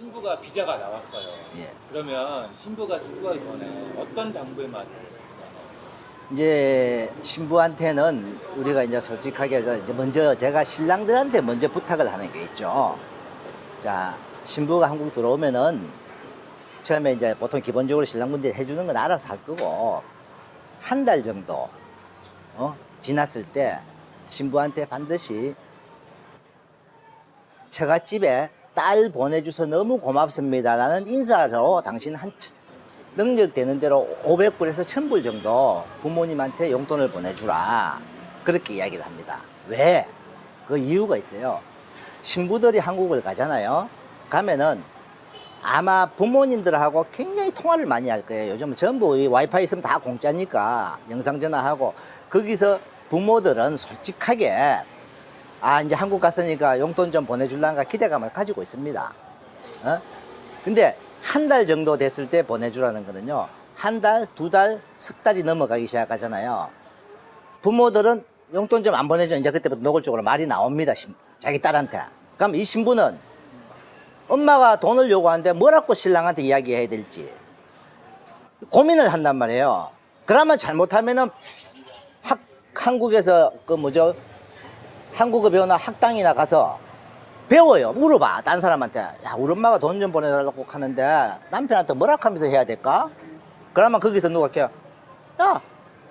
신부가 비자가 나왔어요. 예. 그러면 신부가 출국하기 전에 어떤 당부에만 이제 신부한테는 우리가 이제 솔직하게 이제 먼저 제가 신랑들한테 먼저 부탁을 하는 게 있죠. 자, 신부가 한국 들어오면은 처음에 이제 보통 기본적으로 신랑분들이 해주는 건 알아서 할 거고 한 달 정도 지났을 때 신부한테 반드시 처갓집에 딸 보내줘서 너무 고맙습니다. 나는 인사로 당신 한 능력 되는 대로 500불에서 1000불 정도 부모님한테 용돈을 보내주라. 그렇게 이야기를 합니다. 왜? 그 이유가 있어요. 신부들이 한국을 가잖아요. 가면은 아마 부모님들하고 굉장히 통화를 많이 할 거예요. 요즘 전부 이 와이파이 있으면 다 공짜니까 영상전화하고 거기서 부모들은 솔직하게 이제 한국 갔으니까 용돈 좀 보내줄란가 기대감을 가지고 있습니다. 근데 한 달 정도 됐을 때 보내주라는 거는요. 한 달, 두 달, 석 달이 넘어가기 시작하잖아요. 부모들은 용돈 좀 안 보내줘. 이제 그때부터 노골적으로 말이 나옵니다. 자기 딸한테. 그럼 이 신부는 엄마가 돈을 요구하는데 뭐라고 신랑한테 이야기해야 될지 고민을 한단 말이에요. 그러면 잘못하면은 한국에서 한국어 배우나 학당이나 가서 배워요. 물어봐. 딴 사람한테. 야, 우리 엄마가 돈 좀 보내달라고 하는데 남편한테 뭐라 하면서 해야 될까? 그러면 거기서 누가 켜? 야,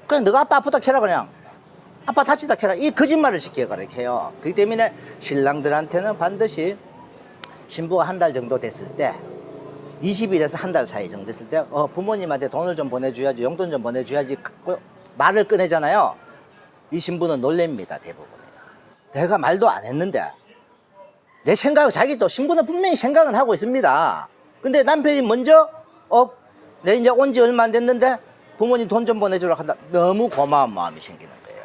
그냥 너가 아빠 아프다 캐라 그냥. 아빠 다치다 캐라. 이 거짓말을 시켜 그렇게 해요. 그렇기 때문에 신랑들한테는 반드시 신부가 한 달 정도 됐을 때 20일에서 한 달 사이 정도 됐을 때 부모님한테 돈을 좀 보내줘야지 용돈 좀 보내줘야지 말을 꺼내잖아요. 이 신부는 놀랍니다. 대부분은. 내가 말도 안 했는데 내 생각을 자기 또 신부는 분명히 생각은 하고 있습니다. 근데 남편이 먼저 내 이제 온 지 얼마 안 됐는데 부모님 돈 좀 보내주라 한다. 너무 고마운 마음이 생기는 거예요.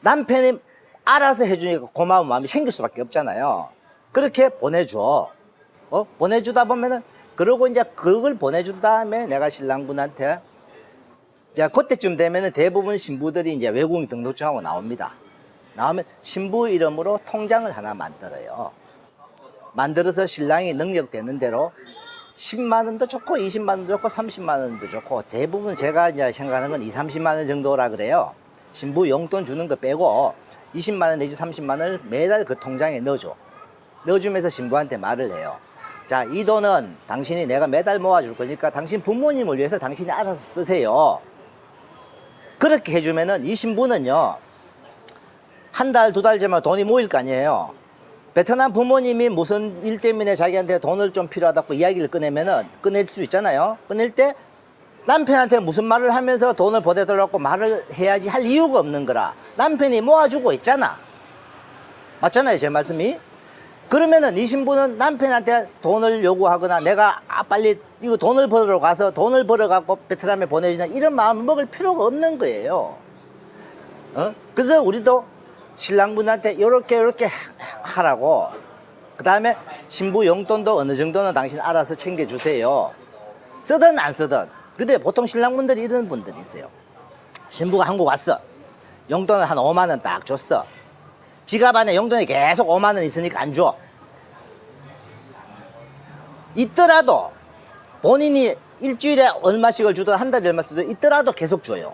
남편이 알아서 해주니까 고마운 마음이 생길 수밖에 없잖아요. 그렇게 보내줘. 보내주다 보면은 그러고 이제 그걸 보내준 다음에 내가 신랑분한테 자 그때쯤 되면은 대부분 신부들이 이제 외국인 등록증하고 나옵니다. 나오면 신부 이름으로 통장을 하나 만들어요. 만들어서 신랑이 능력되는 대로 10만 원도 좋고 20만 원도 좋고 30만 원도 좋고 대부분 제가 이제 생각하는 건 2, 30만 원 정도라 그래요. 신부 용돈 주는 거 빼고 20만 원 내지 30만 원을 매달 그 통장에 넣어줘. 넣어주면서 신부한테 말을 해요. 자, 이 돈은 당신이 내가 매달 모아줄 거니까 당신 부모님을 위해서 당신이 알아서 쓰세요. 그렇게 해주면은 이 신부는요. 한 달, 두 달 전에 돈이 모일 거 아니에요. 베트남 부모님이 무슨 일 때문에 자기한테 돈을 좀 필요하다고 이야기를 꺼낼 수 있잖아요. 꺼낼 때 남편한테 무슨 말을 하면서 돈을 보내달라고 말을 해야지 할 이유가 없는 거라. 남편이 모아주고 있잖아. 맞잖아요, 제 말씀이. 그러면은 이 신부는 남편한테 돈을 요구하거나 내가 빨리 이거 돈을 벌러 가서 돈을 벌어갖고 베트남에 보내주냐 이런 마음을 먹을 필요가 없는 거예요. 그래서 우리도 신랑분한테 요렇게 하라고 그 다음에 신부 용돈도 어느 정도는 당신 알아서 챙겨주세요. 쓰든 안 쓰든. 근데 보통 신랑분들이 이런 분들이 있어요. 신부가 한국 왔어. 용돈을 한 5만 원 딱 줬어. 지갑 안에 용돈이 계속 5만 원 있으니까 안 줘. 있더라도 본인이 일주일에 얼마씩을 주든 한 달에 얼마 쓰든 있더라도 계속 줘요.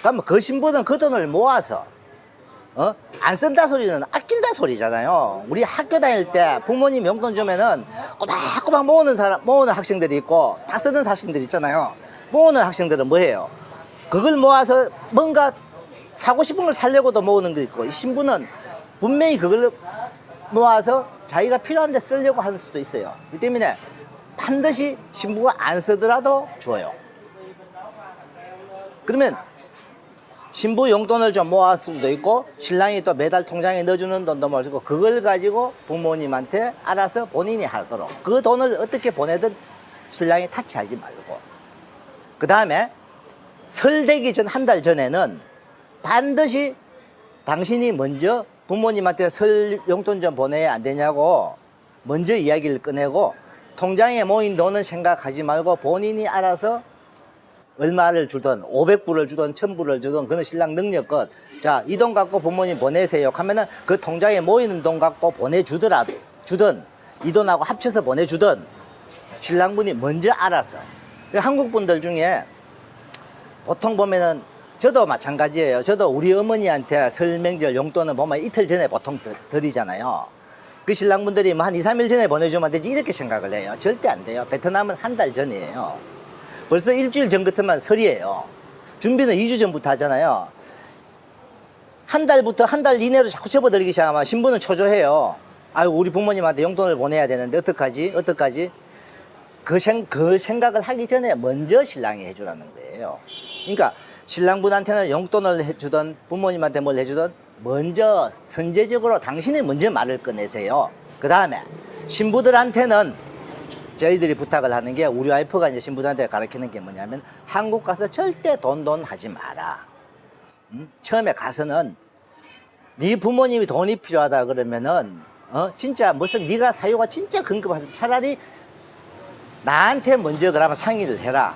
그러면 그 신부는 그 돈을 모아서 안 쓴다 소리는 아낀다 소리잖아요. 우리 학교 다닐 때 부모님 용돈 주면은 꼬박꼬박 모으는 학생들이 있고 다 쓰는 학생들이 있잖아요. 모으는 학생들은 뭐예요? 그걸 모아서 뭔가 사고 싶은 걸 사려고도 모으는 게 있고 이 신부는 분명히 그걸 모아서 자기가 필요한 데 쓰려고 하는 수도 있어요. 그 때문에 반드시 신부가 안 쓰더라도 줘요. 그러면 신부 용돈을 좀 모았을 수도 있고 신랑이 또 매달 통장에 넣어주는 돈도 모아주고 그걸 가지고 부모님한테 알아서 본인이 하도록 그 돈을 어떻게 보내든 신랑이 타치하지 말고 그 다음에 설 되기 전 한 달 전에는 반드시 당신이 먼저 부모님한테 설 용돈 좀 보내야 안 되냐고 먼저 이야기를 꺼내고 통장에 모인 돈은 생각하지 말고 본인이 알아서 얼마를 주든 500불을 주든 1000불을 주든 그는 신랑 능력껏 자, 이 돈 갖고 부모님 보내세요 하면은 그 통장에 모이는 돈 갖고 보내주든 이 돈하고 합쳐서 보내주던 신랑분이 먼저 알아서. 한국 분들 중에 보통 보면은 저도 마찬가지예요. 저도 우리 어머니한테 설 명절 용돈을 보면 이틀 전에 보통 드리잖아요. 그 신랑분들이 뭐 한 2, 3일 전에 보내주면 되지 이렇게 생각을 해요. 절대 안 돼요. 베트남은 한 달 전이에요. 벌써 일주일 전 같으면 설이에요. 준비는 2주 전부터 하잖아요. 한 달부터 한 달 이내로 자꾸 접어들기 시작하면 신부는 초조해요. 아유, 우리 부모님한테 용돈을 보내야 되는데 어떡하지? 어떡하지? 그 생각을 하기 전에 먼저 신랑이 해주라는 거예요. 그러니까 신랑분한테는 용돈을 해주던 부모님한테 뭘 해주던 먼저 선제적으로 당신이 먼저 말을 꺼내세요. 그 다음에 신부들한테는 저희들이 부탁을 하는 게 우리 와이프가 이제 신부들한테 가르치는 게 뭐냐면 한국 가서 절대 돈 하지 마라. 처음에 가서는 네 부모님이 돈이 필요하다 그러면은 진짜 무슨 네가 사유가 진짜 긴급하다 차라리 나한테 먼저 그러면 상의를 해라.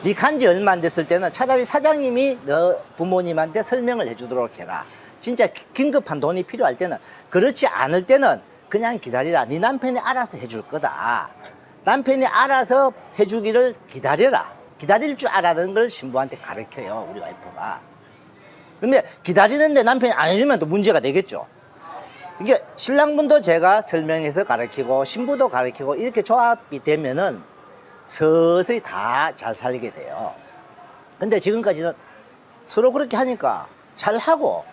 네 간지 얼마 안 됐을 때는 차라리 사장님이 너 부모님한테 설명을 해주도록 해라. 진짜 긴급한 돈이 필요할 때는. 그렇지 않을 때는 그냥 기다리라. 네 남편이 알아서 해줄 거다. 남편이 알아서 해주기를 기다려라. 기다릴 줄 알아는 걸 신부한테 가르쳐요, 우리 와이프가. 근데 기다리는데 남편이 안 해주면 또 문제가 되겠죠. 이게 신랑분도 제가 설명해서 가르치고 신부도 가르치고 이렇게 조합이 되면은 서서히 다 잘 살게 돼요. 근데 지금까지는 서로 그렇게 하니까 잘 하고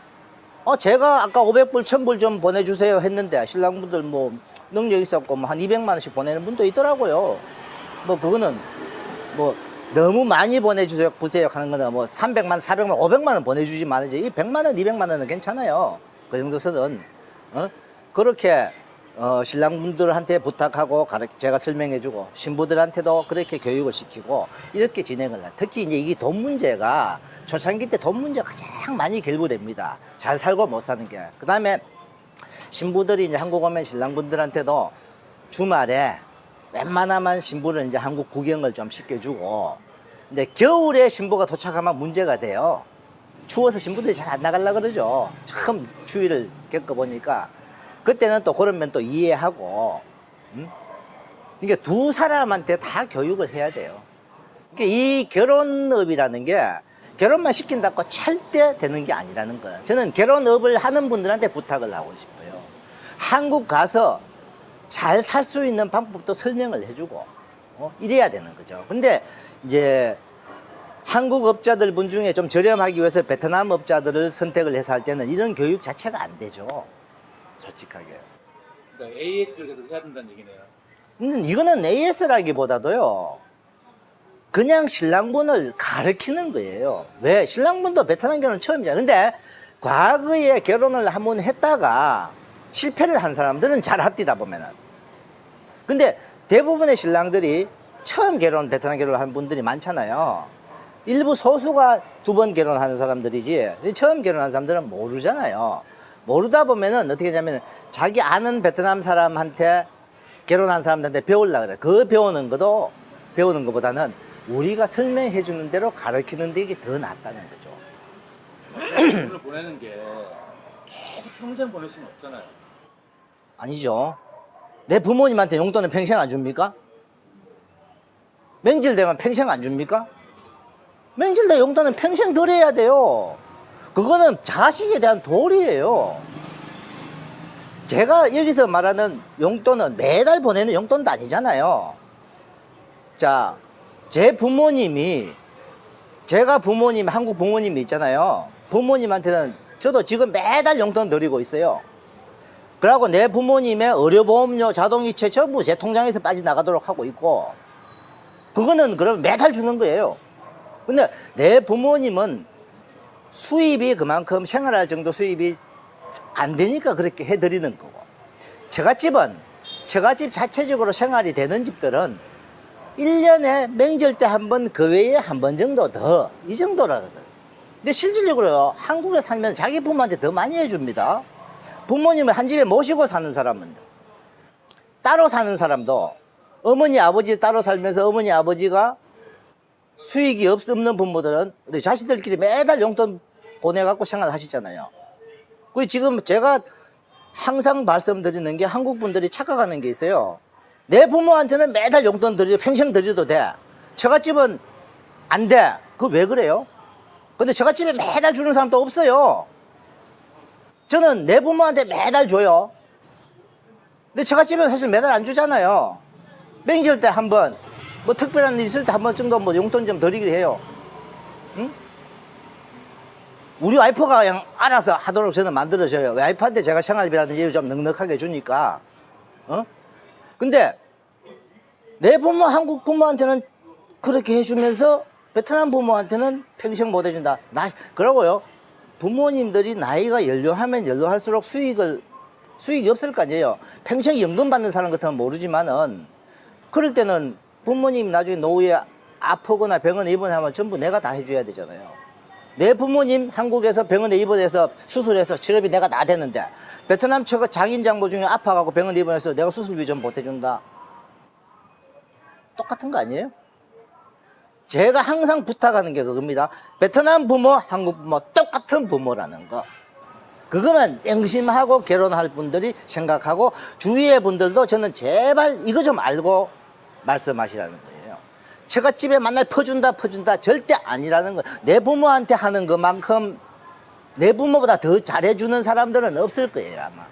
제가 아까 500불 1000불 좀 보내주세요 했는데 신랑분들 뭐 능력 있었고 뭐 한 200만 원씩 보내는 분도 있더라고요. 뭐 그거는 뭐 너무 많이 보내주세요 하는 거는 뭐 300만 400만 500만 원 보내주지 말아야지. 이 100만 원 200만 원은 괜찮아요. 그 정도 선은 그렇게 신랑분들한테 부탁하고 제가 설명해주고 신부들한테도 그렇게 교육을 시키고 이렇게 진행을 해요. 특히 이제 이게 돈 문제가 초창기 때 돈 문제가 가장 많이 결부됩니다. 잘 살고 못 사는 게. 그 다음에 신부들이 이제 한국 오면 신랑분들한테도 주말에 웬만하면 신부를 이제 한국 구경을 좀 시켜주고, 근데 겨울에 신부가 도착하면 문제가 돼요. 추워서 신부들이 잘 안 나가려고 그러죠. 처음 추위를 겪어보니까. 그때는 또 그런 면 또 이해하고, 그러니까 두 사람한테 다 교육을 해야 돼요. 그러니까 이 결혼업이라는 게 결혼만 시킨다고 절대 되는 게 아니라는 거예요. 저는 결혼업을 하는 분들한테 부탁을 하고 싶어요. 한국 가서 잘 살 수 있는 방법도 설명을 해주고, 이래야 되는 거죠. 근데 이제 한국 업자들 분 중에 좀 저렴하기 위해서 베트남 업자들을 선택을 해서 할 때는 이런 교육 자체가 안 되죠. 솔직하게. 그러니까 AS를 계속 해야 된다는 얘기네요. 이거는 AS라기보다도요, 그냥 신랑분을 가르치는 거예요. 왜? 신랑분도 베트남 결혼 처음이잖아요. 근데 과거에 결혼을 한번 했다가 실패를 한 사람들은 잘 합디다 보면은. 근데 대부분의 신랑들이 처음 베트남 결혼을 한 분들이 많잖아요. 일부 소수가 2번 결혼하는 사람들이지 처음 결혼한 사람들은 모르잖아요. 모르다 보면은 어떻게 하냐면 자기 아는 베트남 사람한테 결혼한 사람들한테 배우려고 그래. 그 배우는 것보다는 우리가 설명해 주는 대로 가르치는 데 이게 더 낫다는 거죠. 돈을 보내는 게 계속 평생 보낼 수는 없잖아요. 아니죠. 내 부모님한테 용돈은 평생 안 줍니까? 명절 되면 평생 안 줍니까? 명절 때 용돈은 평생 드려야 돼요. 그거는 자식에 대한 도리예요. 제가 여기서 말하는 용돈은 매달 보내는 용돈도 아니잖아요. 자, 제가 한국 부모님이 있잖아요. 부모님한테는 저도 지금 매달 용돈 드리고 있어요. 그러고 내 부모님의 의료보험료, 자동이체 전부 제 통장에서 빠져나가도록 하고 있고, 그거는 그럼 매달 주는 거예요. 근데 내 부모님은 수입이 그만큼 생활할 정도 수입이 안 되니까 그렇게 해드리는 거고, 처갓집 자체적으로 생활이 되는 집들은 1년에 명절 때 한 번, 그 외에 한 번 정도 더, 이 정도라거든. 근데 실질적으로 한국에 살면 자기 부모한테 더 많이 해줍니다. 부모님을 한 집에 모시고 사는 사람은, 따로 사는 사람도 어머니, 아버지 따로 살면서 어머니, 아버지가 수익이 없는 부모들은 자식들끼리 매달 용돈 보내갖고 생활하시잖아요. 그 지금 제가 항상 말씀드리는 게 한국 분들이 착각하는 게 있어요. 내 부모한테는 매달 용돈 드려도 평생 드려도 돼. 처갓집은 안 돼. 그거 왜 그래요? 근데 처갓집에 매달 주는 사람도 없어요. 저는 내 부모한테 매달 줘요. 근데 처갓집은 사실 매달 안 주잖아요. 명절 때 한 번, 뭐 특별한 일 있을 때 한 번 정도 뭐 용돈 좀 드리기도 해요. 응? 우리 와이프가 그냥 알아서 하도록 저는 만들어줘요. 와이프한테 제가 생활비라든지 일을 좀 넉넉하게 주니까. 근데 내 부모, 한국 부모한테는 그렇게 해주면서 베트남 부모한테는 평생 못 해준다. 그러고요. 부모님들이 나이가 연료하면 연료할수록 수익이 없을 거 아니에요. 평생 연금 받는 사람 같으면 모르지만은 그럴 때는 부모님 나중에 노후에 아프거나 병원에 입원하면 전부 내가 다 해줘야 되잖아요. 내 부모님 한국에서 병원에 입원해서 수술해서 치료비 내가 다 대는데 베트남 처가 장인 장모 중에 아파가고 병원에 입원해서 내가 수술비 좀 보태준다. 똑같은 거 아니에요? 제가 항상 부탁하는 게 그겁니다. 베트남 부모, 한국 부모 똑같은 부모라는 거. 그거만 명심하고 결혼할 분들이 생각하고 주위의 분들도 저는 제발 이거 좀 알고 말씀하시라는 거예요. 처갓집에 만날 퍼준다 절대 아니라는 거. 내 부모한테 하는 것만큼 내 부모보다 더 잘해주는 사람들은 없을 거예요 아마.